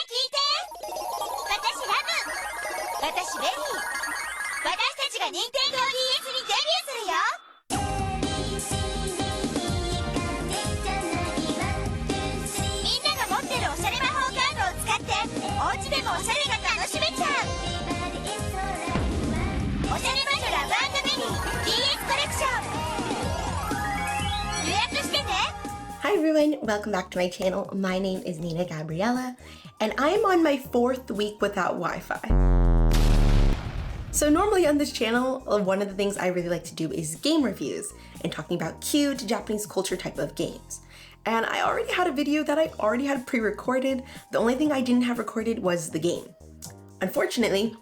聞いて。私ラブ。私ベリー。私たちが任天堂 DS にデビューするよ。みんなが持ってるおしゃれ魔法カードを使ってお家でもおしゃれが楽しめちゃう。おしゃれ魔女ラブ&ベリー DS コレクション予約してね。Hi everyone, welcome back to my channel. My name is Nina Gabriella, and I'm on my 4th week without Wi-Fi. So normally on this channel, one of the things I really like to do is game reviews and talking about cute Japanese culture type of games. And I already had a video that I already had pre-recorded. The only thing I didn't have recorded was the game. Unfortunately,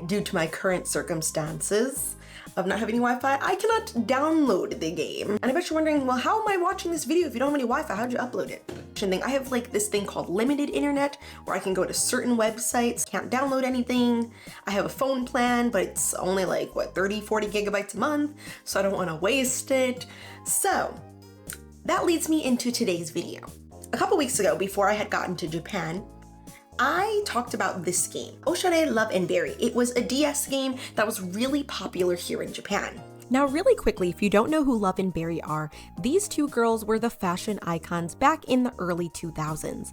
due to my current circumstances of not having Wi-Fi, I cannot download the game. And I bet you're wondering, well, how am I watching this video if you don't have any Wi-Fi? How'd you upload it? I have like this thing called limited internet where I can go to certain websites, can't download anything. I have a phone plan, but it's only like, what, 30, 40 gigabytes a month, so I don't want to waste it. So that leads me into today's video. A couple weeks ago, before I had gotten to Japan, I talked about this game, Oshare, Love and Berry. It was a DS game that was really popular here in Japan. Now really quickly, if you don't know who Love and Berry are, these two girls were the fashion icons back in the early 2000s.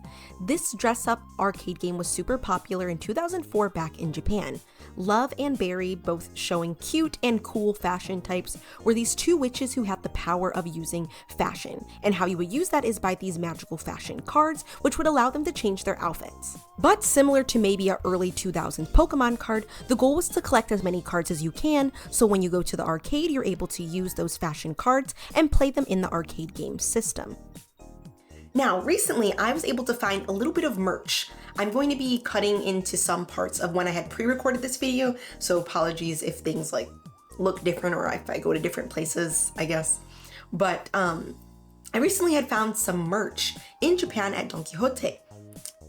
This dress-up arcade game was super popular in 2004 back in Japan. Love and Berry, both showing cute and cool fashion types, were these two witches who had the power of using fashion. And how you would use that is by these magical fashion cards, which would allow them to change their outfits. But similar to maybe a early 2000s Pokemon card, the goal was to collect as many cards as you can, so when you go to the arcade, you're able to use those fashion cards and play them in the arcade game system. Now, recently, I was able to find a little bit of merch. I'm going to be cutting into some parts of when I had pre-recorded this video, so apologies if things like look different or if I go to different places, I guess. But I recently had found some merch in Japan at Don Quixote.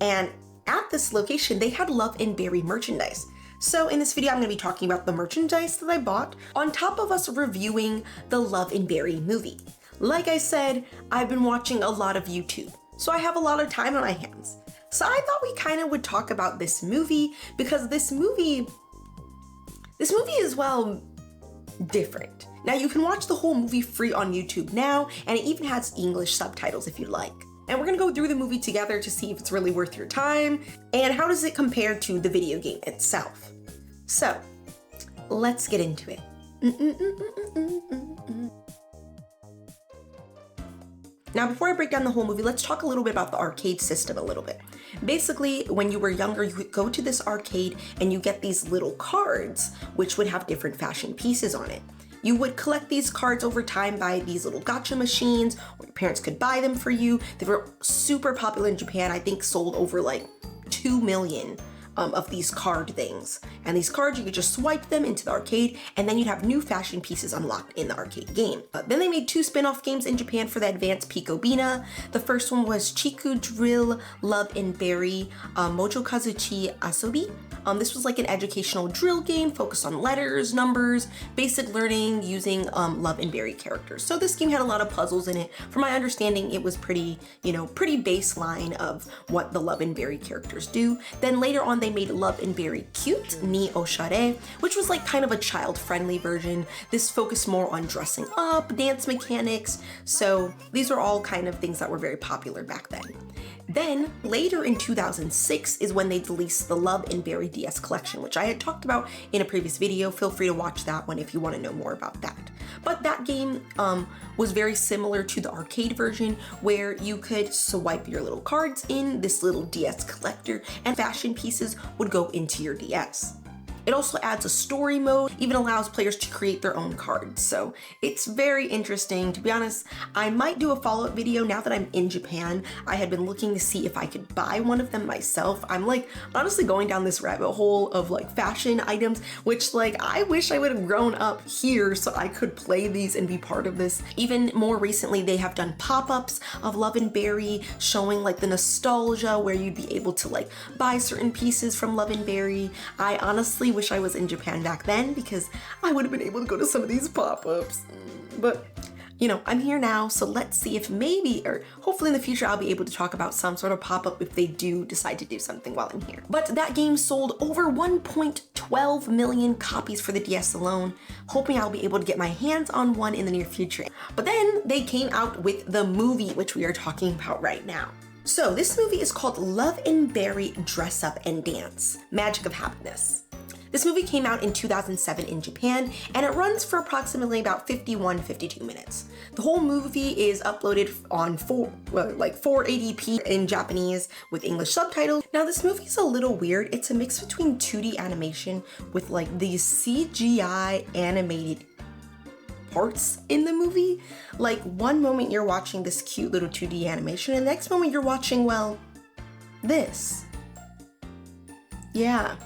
And at this location, they had Love and Berry merchandise. So in this video, I'm going to be talking about the merchandise that I bought on top of us reviewing the Love and Berry movie. Like I said, I've been watching a lot of YouTube, so I have a lot of time on my hands. So I thought we kind of would talk about this movie because this movie is, well, different. Now you can watch the whole movie free on YouTube now, and it even has English subtitles if you'd like. And we're gonna go through the movie together to see if it's really worth your time and how does it compare to the video game itself. So let's get into it. Now, before I break down the whole movie, let's talk a little bit about the arcade system a little bit. Basically, when you were younger, you would go to this arcade and you get these little cards, which would have different fashion pieces on it. You would collect these cards over time by these little gacha machines, or your parents could buy them for you. They were super popular in Japan. I think sold over like 2 million of these card things. And these cards, you could just swipe them into the arcade, and then you'd have new fashion pieces unlocked in the arcade game. Then they made 2 spin-off games in Japan for the advanced Picobina. The first one was Chiku Drill Love and Berry Mojokazuchi Asobi. This was like an educational drill game focused on letters, numbers, basic learning using Love and Berry characters. So this game had a lot of puzzles in it. From my understanding, it was pretty baseline of what the Love and Berry characters do. Then later on, they made Love and Berry Cute, Ni Oshare, which was like kind of a child-friendly version. This focused more on dressing up, dance mechanics. So these are all kind of things that were very popular back then. Then later in 2006 is when they released the Love and Berry DS collection, which I had talked about in a previous video. Feel free to watch that one if you want to know more about that. But that game was very similar to the arcade version where you could swipe your little cards in this little DS collector and fashion pieces would go into your DS. It also adds a story mode, even allows players to create their own cards. So it's very interesting. To be honest, I might do a follow-up video now that I'm in Japan. I had been looking to see if I could buy one of them myself. I'm like honestly going down this rabbit hole of like fashion items, which like I wish I would have grown up here so I could play these and be part of this. Even more recently, they have done pop-ups of Love and Berry showing like the nostalgia where you'd be able to like buy certain pieces from Love and Berry. I honestly wish I was in Japan back then because I would have been able to go to some of these pop-ups. But I'm here now, so let's see if maybe, or hopefully in the future, I'll be able to talk about some sort of pop-up if they do decide to do something while I'm here. But that game sold over 1.12 million copies for the DS alone, hoping I'll be able to get my hands on one in the near future. But then they came out with the movie, which we are talking about right now. So this movie is called Love and Berry Dress Up and Dance, Magic of Happiness. This movie came out in 2007 in Japan, and it runs for approximately about 51-52 minutes. The whole movie is uploaded on 480p in Japanese with English subtitles. Now this movie is a little weird. It's a mix between 2D animation with like these CGI animated parts in the movie. Like one moment you're watching this cute little 2D animation, and the next moment you're watching, well, this. Yeah.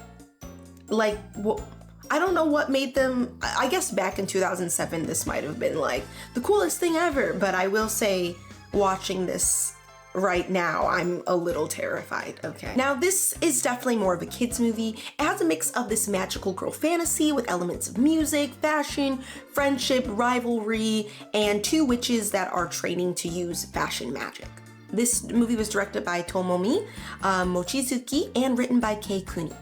Like, well, I don't know what made them, I guess back in 2007, this might have been like the coolest thing ever, but I will say watching this right now, I'm a little terrified, okay? Now, this is definitely more of a kid's movie. It has a mix of this magical girl fantasy with elements of music, fashion, friendship, rivalry, and two witches that are training to use fashion magic. This movie was directed by Tomomi Mochizuki and written by Kei Kuni.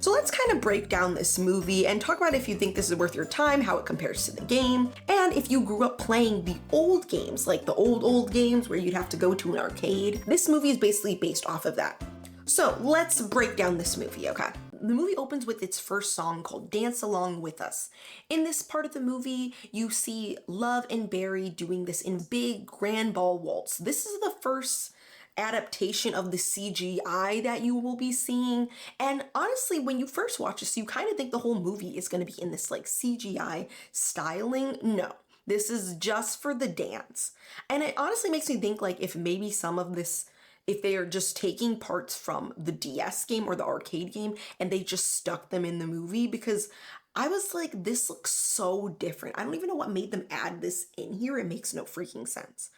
So let's kind of break down this movie and talk about if you think this is worth your time, how it compares to the game, and if you grew up playing the old games, like the old games where you'd have to go to an arcade. This movie is basically based off of that. So let's break down this movie, okay? The movie opens with its first song called Dance Along With Us. In this part of the movie, you see Love and Berry doing this in big grand ball waltz. This is the first adaptation of the CGI that you will be seeing, and honestly, when you first watch this, you kind of think the whole movie is going to be in this like CGI styling. No, this is just for the dance, and it honestly makes me think like if maybe some of this, if they are just taking parts from the DS game or the arcade game and they just stuck them in the movie, because I was like, this looks so different. I don't even know what made them add this in here. It makes no freaking sense.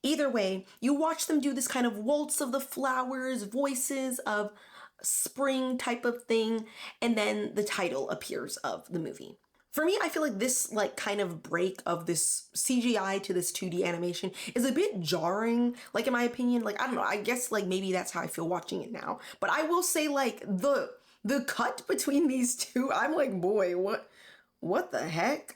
Either way, you watch them do this kind of waltz of the flowers, voices of spring type of thing, and then the title appears of the movie. For me, I feel like this like kind of break of this CGI to this 2D animation is a bit jarring, like in my opinion. Like, I don't know, I guess like maybe that's how I feel watching it now. But I will say like the cut between these two, I'm like, boy, what the heck?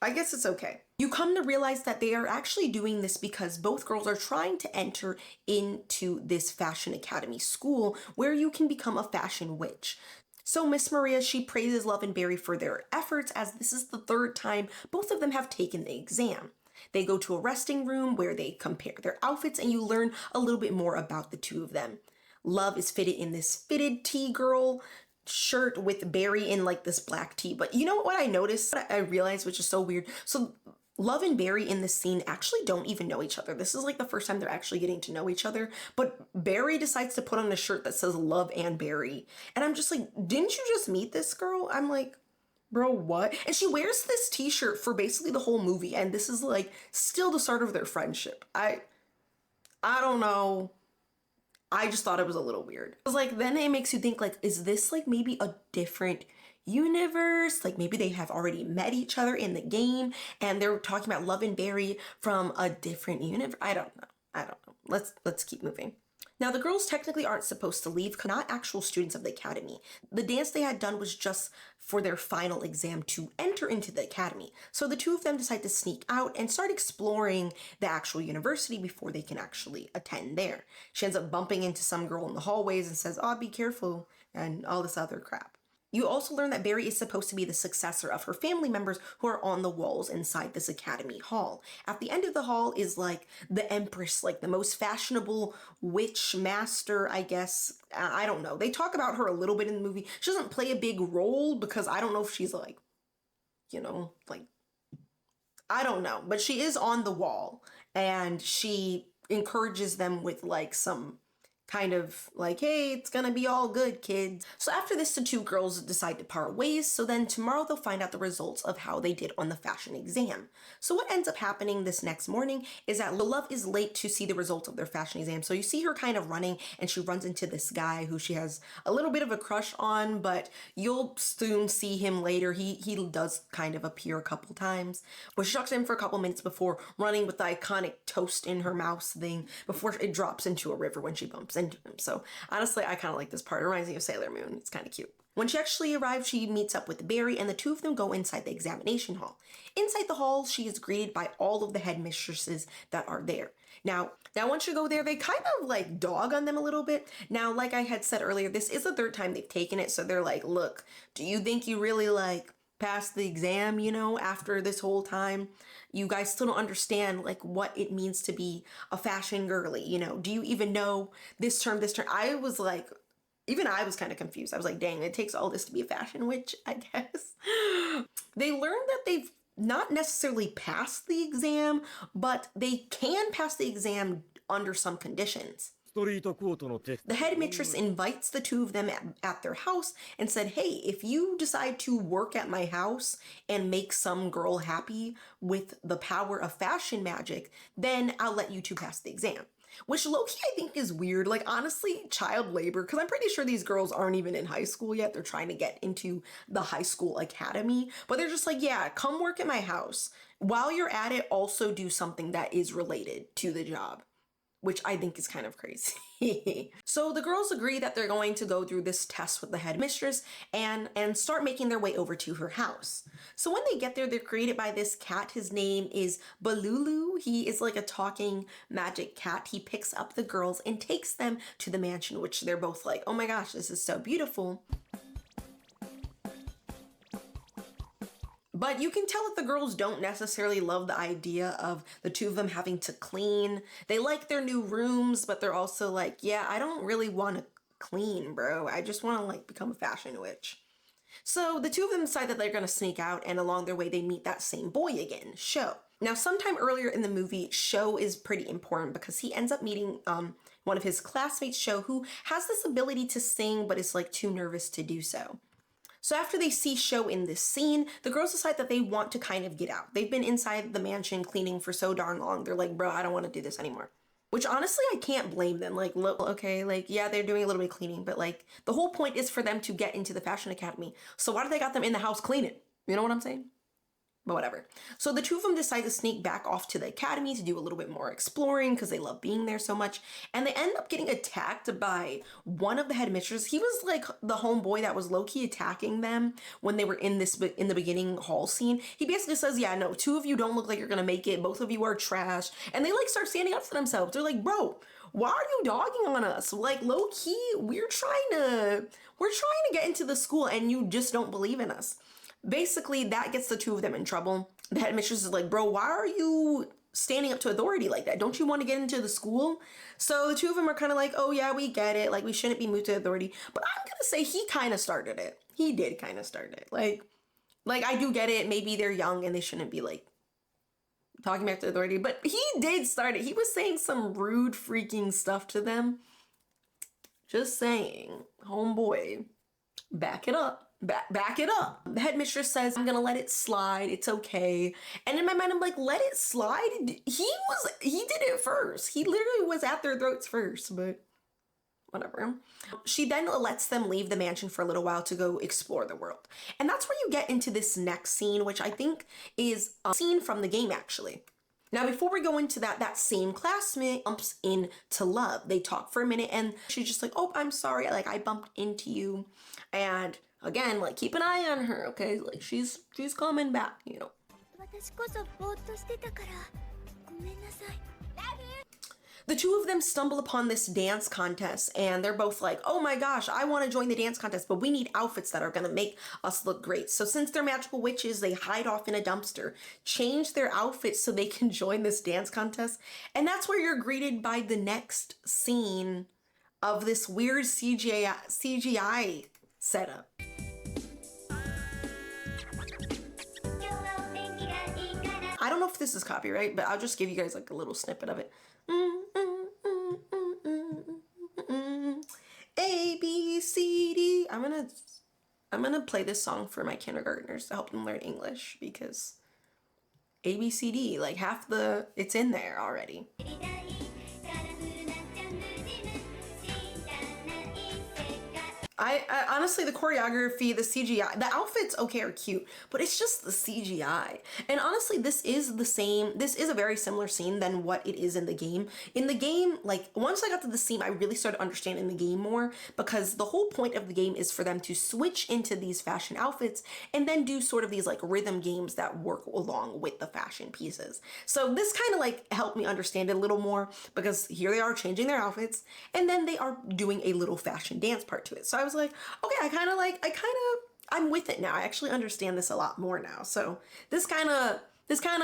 I guess it's okay. You come to realize that they are actually doing this because both girls are trying to enter into this fashion academy school where you can become a fashion witch. So Miss Maria, she praises Love and Berry for their efforts, as this is the third time both of them have taken the exam. They go to a resting room where they compare their outfits, and you learn a little bit more about the two of them. Love is fitted in this fitted tea-girl shirt with Berry in like this black tee. But you know what I noticed? I realized, which is so weird. So Love and Berry in this scene actually don't even know each other. This is like the first time they're actually getting to know each other. But Berry decides to put on a shirt that says Love and Berry. And I'm just like, didn't you just meet this girl? I'm like, bro, what? And she wears this t-shirt for basically the whole movie. And this is like still the start of their friendship. I don't know. I just thought it was a little weird. It was like, then it makes you think like, is this like maybe a different universe? Like maybe they have already met each other in the game and they're talking about Love and Berry from a different universe. I don't know. Let's keep moving. Now, the girls technically aren't supposed to leave, not actual students of the academy. The dance they had done was just for their final exam to enter into the academy. So the two of them decide to sneak out and start exploring the actual university before they can actually attend there. She ends up bumping into some girl in the hallways and says, "Oh, be careful," and all this other crap. You also learn that Berry is supposed to be the successor of her family members who are on the walls inside this academy hall. At the end of the hall is like the empress, like the most fashionable witch master, I guess. I don't know. They talk about her a little bit in the movie. She doesn't play a big role because I don't know if she's like, like, I don't know. But she is on the wall and she encourages them with like some kind of like, hey, it's gonna be all good, kids. So after this, the two girls decide to part ways. So then tomorrow they'll find out the results of how they did on the fashion exam. So what ends up happening this next morning is that Love is late to see the results of their fashion exam. So you see her kind of running, and she runs into this guy who she has a little bit of a crush on, but you'll soon see him later. He does kind of appear a couple times. But she talks to him for a couple minutes before running with the iconic toast in her mouth thing before it drops into a river when she bumps into him. So honestly, I kind of like this part. It reminds me of Sailor Moon. It's kind of cute. When she actually arrives, she meets up with Barry, and the two of them go inside the examination hall. Inside the hall, she is greeted by all of the headmistresses that are there. Now once you go there, they kind of like dog on them a little bit. Now, like I had said earlier, this is the third time they've taken it, so they're like, look, do you think you really like passed the exam, you know, after this whole time? You guys still don't understand like what it means to be a fashion girly, you know? Do you even know this term? I was like, even I was kind of confused. I was like, dang, it takes all this to be a fashion witch, I guess. They learned that they've not necessarily passed the exam, but they can pass the exam under some conditions. The headmistress invites the two of them at their house and said, hey, if you decide to work at my house and make some girl happy with the power of fashion magic, then I'll let you two pass the exam. Which low-key I think is weird. Like, honestly, child labor, because I'm pretty sure these girls aren't even in high school yet. They're trying to get into the high school academy, but they're just like, yeah, come work at my house. While you're at it, also do something that is related to the job, which I think is kind of crazy. So the girls agree that they're going to go through this test with the headmistress and start making their way over to her house. So when they get there, they're greeted by this cat. His name is Balulu. He is like a talking magic cat. He picks up the girls and takes them to the mansion, which they're both like, oh my gosh, this is so beautiful. But you can tell that the girls don't necessarily love the idea of the two of them having to clean. They like their new rooms, but they're also like, yeah, I don't really want to clean, bro. I just want to like become a fashion witch. So the two of them decide that they're going to sneak out, and along their way, they meet that same boy again, Sho. Now, sometime earlier in the movie, Sho is pretty important because he ends up meeting one of his classmates, Sho, who has this ability to sing, but is like too nervous to do so. So after they see Sho in this scene, the girls decide that they want to kind of get out. They've been inside the mansion cleaning for so darn long. They're like, bro, I don't want to do this anymore. Which honestly, I can't blame them. Like, look, okay, like, yeah, they're doing a little bit of cleaning, but like, the whole point is for them to get into the fashion academy. So why do they got them in the house cleaning? You know what I'm saying? But whatever. So the two of them decide to sneak back off to the academy to do a little bit more exploring because they love being there so much. And they end up getting attacked by one of the headmistresses. He was like the homeboy that was low-key attacking them when they were in the beginning hall scene. He basically says, yeah, no, two of you don't look like you're gonna make it. Both of you are trash. And they like start standing up for themselves. They're like, bro, why are you dogging on us? Like, low-key, we're trying to get into the school and you just don't believe in us. Basically, that gets the two of them in trouble. The headmistress is like, bro, why are you standing up to authority like that? Don't you want to get into the school? So the two of them are kind of like, oh yeah, we get it. Like, we shouldn't be moved to authority. But I'm going to say he kind of started it. He did kind of start it. Like, I do get it. Maybe they're young and they shouldn't be like talking back to authority. But he did start it. He was saying some rude freaking stuff to them. Just saying, homeboy, back it up. Back it up. The headmistress says, I'm gonna let it slide. It's okay. And in my mind, I'm like, let it slide? He did it first. He literally was at their throats first, but whatever. She then lets them leave the mansion for a little while to go explore the world. And that's where you get into this next scene, which I think is a scene from the game, actually. Now, before we go into that same classmate bumps into Love. They talk for a minute and she's just like, oh, I'm sorry. Like, I bumped into you. And again, like, keep an eye on her, okay? Like, she's coming back, you know. The two of them stumble upon this dance contest and they're both like, oh my gosh, I want to join the dance contest, but we need outfits that are going to make us look great. So since they're magical witches, they hide off in a dumpster, change their outfits so they can join this dance contest. And that's where you're greeted by the next scene of this weird CGI setup. I don't know if this is copyright, but I'll just give you guys like a little snippet of it. I'm gonna play this song for my kindergartners to help them learn English, because ABCD, like half it's in there already. I honestly, the choreography, the CGI, the outfits, okay, are cute, but it's just the CGI. And honestly, this is a very similar scene than what it is in the game. In the game, like, once I got to the scene, I really started understanding the game more, because the whole point of the game is for them to switch into these fashion outfits and then do sort of these like rhythm games that work along with the fashion pieces. So this kind of like helped me understand it a little more, because here they are changing their outfits and then they are doing a little fashion dance part to it. So I was like, okay, I'm with it now. I actually understand this a lot more now. So this kind of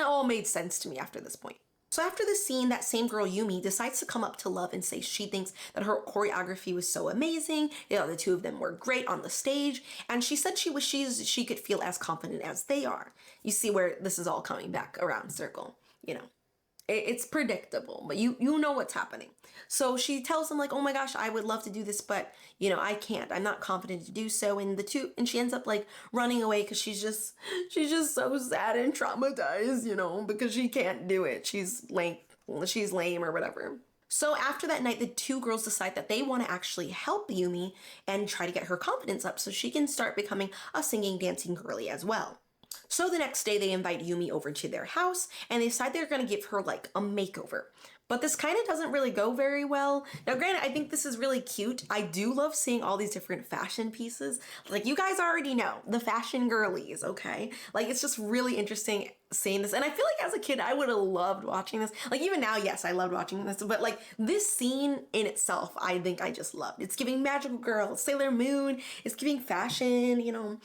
all made sense to me after this point. So after this scene, that same girl, Yumi, decides to come up to Love and say she thinks that her choreography was so amazing. You know, the two of them were great on the stage. And she said she wishes she could feel as confident as they are. You see where this is all coming back around circle, you know. It's predictable, but you know what's happening. So she tells him like, oh my gosh, I would love to do this, but you know, I can't. I'm not confident to do so. And she ends up like running away because she's just so sad and traumatized, you know, because she can't do it. She's lame or whatever. So after that night, the two girls decide that they want to actually help Yumi and try to get her confidence up so she can start becoming a singing, dancing girly as well. So the next day they invite Yumi over to their house and they decide they're going to give her like a makeover. But this kind of doesn't really go very well. Now granted, I think this is really cute. I do love seeing all these different fashion pieces. Like you guys already know, the fashion girlies, okay? Like it's just really interesting seeing this. And I feel like as a kid, I would have loved watching this. Like even now, yes, I loved watching this. But like this scene in itself, I think I just loved. It's giving magical girl, Sailor Moon. It's giving fashion, you know.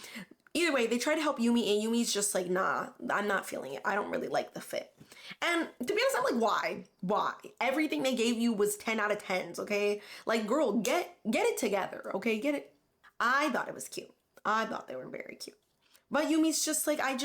Either way, they try to help Yumi and Yumi's just like, nah, I'm not feeling it. I don't really like the fit. And to be honest, I'm like, why? Why? Everything they gave you was 10 out of 10s, okay? Like, girl, get it together, okay? Get it. I thought it was cute. I thought they were very cute. But Yumi's just like, I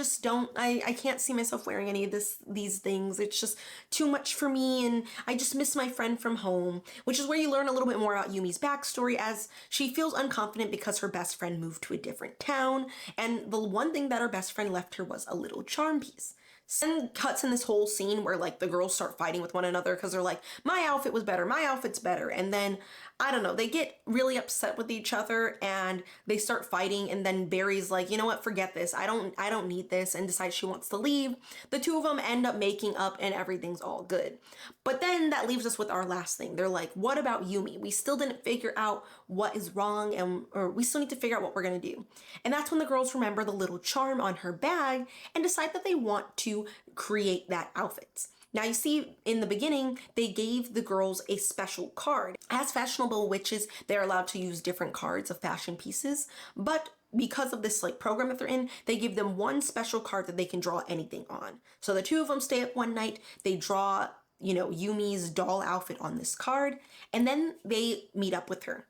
can't see myself wearing any of these things. It's just too much for me, and I just miss my friend from home, which is where you learn a little bit more about Yumi's backstory, as she feels unconfident because her best friend moved to a different town, and the one thing that her best friend left her was a little charm piece. Then cuts in this whole scene where like the girls start fighting with one another because they're like, my outfit was better, my outfit's better. And then, I don't know, they get really upset with each other and they start fighting. And then Barry's like, you know what, forget this. I don't need this, and decides she wants to leave. The two of them end up making up and everything's all good. But then that leaves us with our last thing. They're like, what about Yumi? We still didn't figure out what is wrong, or we still need to figure out what we're gonna do. And that's when the girls remember the little charm on her bag and decide that they want to create that outfit. Now you see, in the beginning, they gave the girls a special card. As fashionable witches, they're allowed to use different cards of fashion pieces, but because of this like program that they're in, they give them one special card that they can draw anything on. So the two of them stay up one night, they draw, you know, Yumi's doll outfit on this card, and then they meet up with her.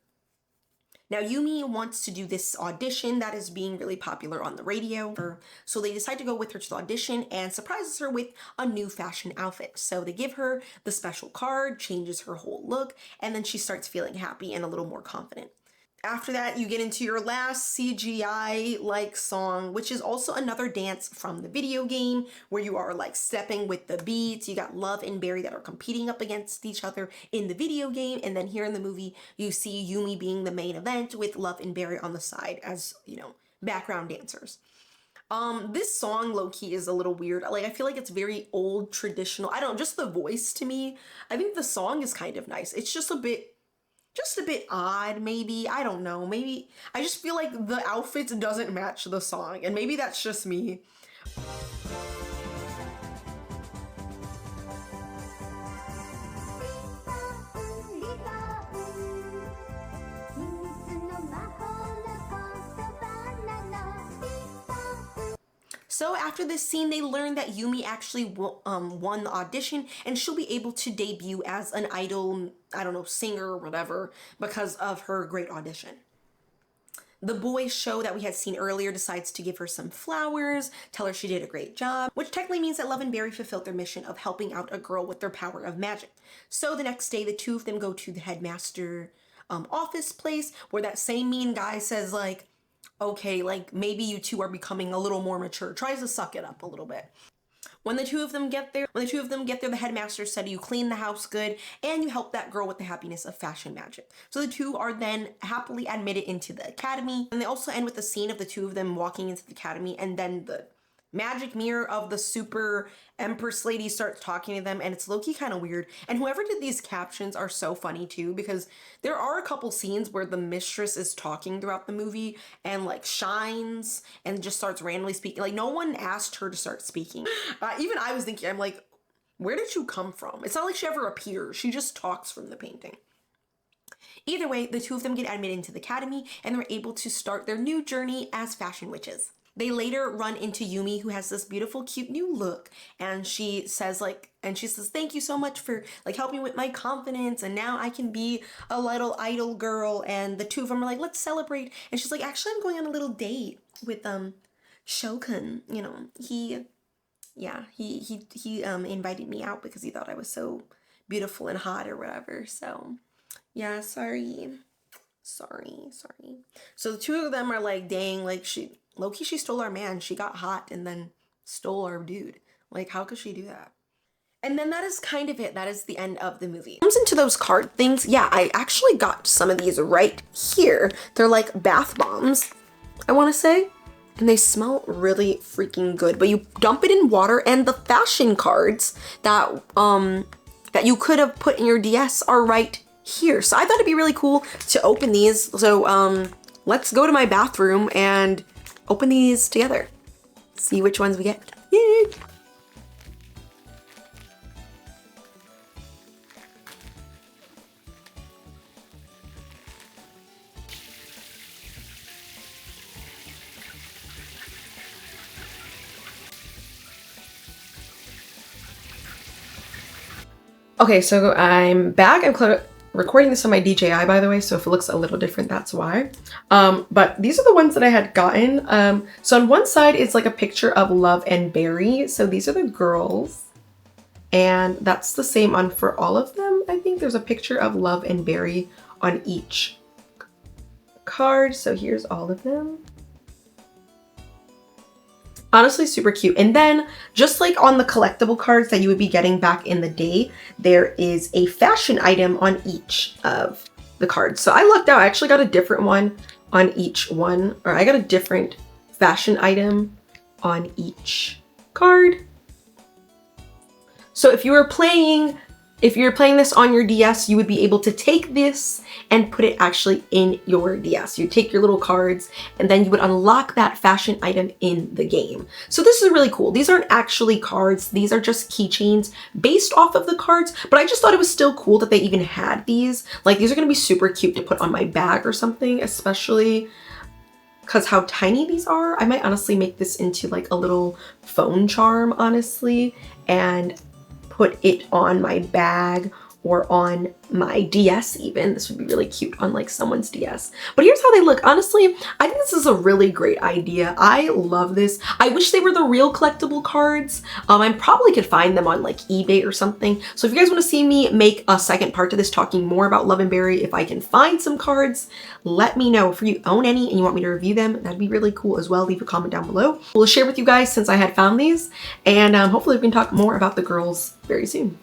Now, Yumi wants to do this audition that is being really popular on the radio. So they decide to go with her to the audition and surprises her with a new fashion outfit. So they give her the special card, changes her whole look, and then she starts feeling happy and a little more confident. After that, you get into your last CGI-like song, which is also another dance from the video game where you are like stepping with the beats. You got Love and Barry that are competing up against each other in the video game. And then here in the movie, you see Yumi being the main event with Love and Barry on the side as, you know, background dancers. This song low-key is a little weird. Like, I feel like it's very old, traditional. I don't know, just the voice to me. I think the song is kind of nice. It's just a bit odd, maybe. I don't know. Maybe I just feel like the outfits doesn't match the song, and maybe that's just me. So after this scene, they learn that Yumi actually won the audition and she'll be able to debut as an idol, I don't know, singer or whatever, because of her great audition. The boys show that we had seen earlier decides to give her some flowers, tell her she did a great job, which technically means that Love and Barry fulfilled their mission of helping out a girl with their power of magic. So the next day, the two of them go to the headmaster office place where that same mean guy says like, okay, like maybe you two are becoming a little more mature, tries to suck it up a little bit. When the two of them get there, the headmaster said you clean the house good and you help that girl with the happiness of fashion magic. So the two are then happily admitted into the academy. And they also end with the scene of the two of them walking into the academy, and then the magic mirror of the super empress lady starts talking to them, and it's low-key kind of weird. And whoever did these captions are so funny too, because there are a couple scenes where the mistress is talking throughout the movie and like shines and just starts randomly speaking. Like no one asked her to start speaking. Even I was thinking, I'm like, where did you come from? It's not like she ever appears. She just talks from the painting. Either way, the two of them get admitted into the academy and they're able to start their new journey as fashion witches. They later run into Yumi, who has this beautiful, cute new look, and she says thank you so much for like helping with my confidence, and now I can be a little idol girl. And the two of them are like, let's celebrate. And she's like, actually, I'm going on a little date with Shokun. You know, he invited me out because he thought I was so beautiful and hot or whatever. So yeah, sorry. So the two of them are like, dang, like low-key she stole our man. She got hot and then stole our dude. Like, how could she do that? And then that is kind of it. That is the end of the movie. Comes into those card things. Yeah, I actually got some of these right here. They're like bath bombs, I want to say. And they smell really freaking good. But you dump it in water, and the fashion cards that you could have put in your DS are right here. So I thought it'd be really cool to open these. So let's go to my bathroom and open these together. See which ones we get. Yay! Okay, so I'm back. I'm recording this on my DJI, by the way, so if it looks a little different, that's why. But these are the ones that I had gotten. So on one side is like a picture of Love and Berry. So these are the girls. And that's the same on for all of them. I think there's a picture of Love and Berry on each card. So here's all of them. Honestly, super cute. And then just like on the collectible cards that you would be getting back in the day, there is a fashion item on each of the cards. So I lucked out. I actually got a different one on each one, or I got a different fashion item on each card. So if you're playing this on your DS, you would be able to take this and put it actually in your DS. You take your little cards and then you would unlock that fashion item in the game. So this is really cool. These aren't actually cards. These are just keychains based off of the cards, but I just thought it was still cool that they even had these. Like these are gonna be super cute to put on my bag or something, especially because how tiny these are. I might honestly make this into like a little phone charm, honestly, and put it on my bag or on my DS even. This would be really cute on like someone's DS. But here's how they look. Honestly, I think this is a really great idea. I love this. I wish they were the real collectible cards. I probably could find them on like eBay or something. So if you guys want to see me make a second part to this talking more about Love and Berry, if I can find some cards, let me know. If you own any and you want me to review them, that'd be really cool as well. Leave a comment down below. We'll share with you guys since I had found these, and hopefully we can talk more about the girls very soon.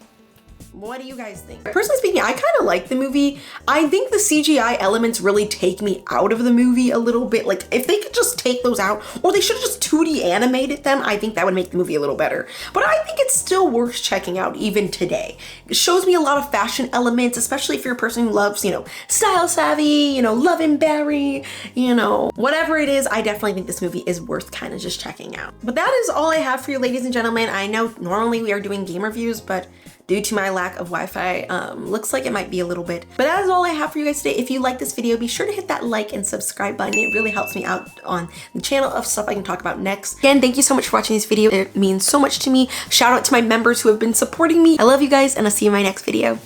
What do you guys think? Personally speaking, I kind of like the movie. I think the CGI elements really take me out of the movie a little bit. Like if they could just take those out, or they should have just 2D animated them, I think that would make the movie a little better. But I think it's still worth checking out even today. It shows me a lot of fashion elements, especially if you're a person who loves, you know, style savvy, you know, Love and Berry, you know, whatever it is. I definitely think this movie is worth kind of just checking out. But that is all I have for you, ladies and gentlemen. I know normally we are doing game reviews, but due to my lack of Wi-Fi, looks like it might be a little bit. But that is all I have for you guys today. If you like this video, be sure to hit that like and subscribe button. It really helps me out on the channel of stuff I can talk about next. Again, thank you so much for watching this video. It means so much to me. Shout out to my members who have been supporting me. I love you guys, and I'll see you in my next video.